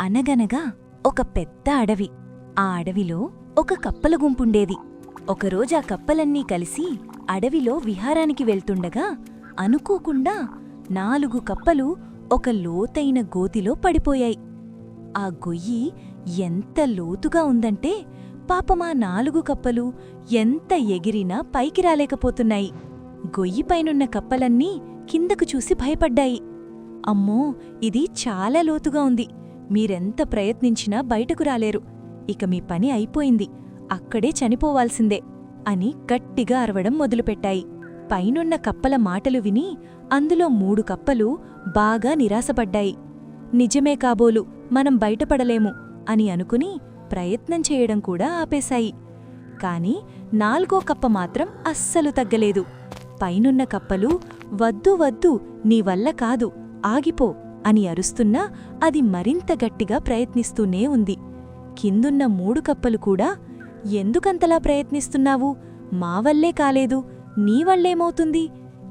అనగనగా ఒక పెద్ద అడవి. ఆ అడవిలో ఒక కప్పల గుంపుండేది. ఒకరోజు ఆ కప్పలన్నీ కలిసి అడవిలో విహారానికి వెళ్తుండగా అనుకోకుండా 4 కప్పలు ఒక లోతైన గోతిలో పడిపోయాయి. ఆ గొయ్యి ఎంత లోతుగా ఉందంటే పాపమా 4 కప్పలు ఎంత ఎగిరినా పైకి రాలేకపోతున్నాయి. గొయ్యిపైనున్న కప్పలన్నీ కిందకు చూసి భయపడ్డాయి. అమ్మో, ఇది చాలా లోతుగా ఉంది, మీరెంత ప్రయత్నించినా బయటకు రాలేరు, ఇక మీ పని అయిపోయింది, అక్కడే చనిపోవాల్సిందే అని గట్టిగా అరవడం మొదలుపెట్టాయి. పైనున్న కప్పల మాటలు విని అందులో 3 కప్పలు బాగా నిరాశపడ్డాయి. నిజమే కాబోలు, మనం బయటపడలేము అని అనుకుని ప్రయత్నం చేయడం కూడా ఆపేశాయి. కాని 4వ కప్ప మాత్రం అస్సలు తగ్గలేదు. పైనున్న కప్పలు వద్దు వద్దు, నీవల్ల కాదు, ఆగిపో అని అరుస్తున్నా అది మరింత గట్టిగా ప్రయత్నిస్తూనే ఉంది. కిందున్న 3 కప్పలు కూడా ఎందుకంతలా ప్రయత్నిస్తున్నావు, మా వల్లే కాలేదు, నీవల్లేమవుతుంది,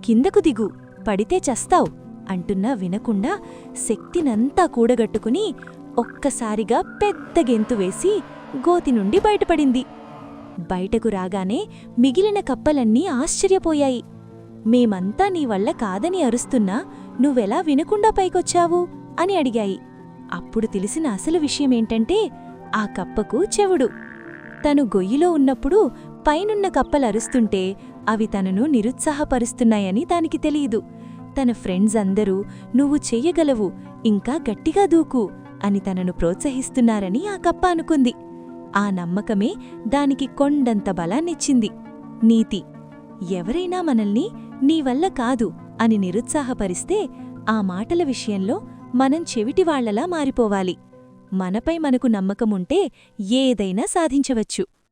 కిందకు దిగు, పడితే చస్తావు అంటున్నా వినకుండా శక్తినంతా కూడగట్టుకుని ఒక్కసారిగా పెద్ద గెంతు వేసి గోతి నుండి బయటపడింది. బయటకు రాగానే మిగిలిన కప్పలన్నీ ఆశ్చర్యపోయాయి. మేమంతా నీవల్ల కాదని అరుస్తున్నా నువ్వెలా వినకుండా పైకొచ్చావు అని అడిగాయి. అప్పుడు తెలిసిన అసలు విషయమేంటంటే ఆ కప్పకు చెవుడు. తను గొయ్యిలో ఉన్నప్పుడు పైనున్న కప్పలరుస్తుంటే అవి తనను నిరుత్సాహపరుస్తున్నాయని దానికి తెలీదు. తన ఫ్రెండ్స్ అందరూ నువ్వు చెయ్యగలవు, ఇంకా గట్టిగా దూకు అని తనను ప్రోత్సహిస్తున్నారని ఆ కప్ప అనుకుంది. ఆ నమ్మకమే దానికి కొండంత బలాన్నిచ్చింది. నీతి: ఎవరైనా మనల్ని నీవల్ల కాదు అని నిరుత్సాహపరిస్తే ఆ మాటల విషయంలో మనం చెవిటివాళ్లలా మారిపోవాలి. మనపై మనకు నమ్మకముంటే ఏదైనా సాధించవచ్చు.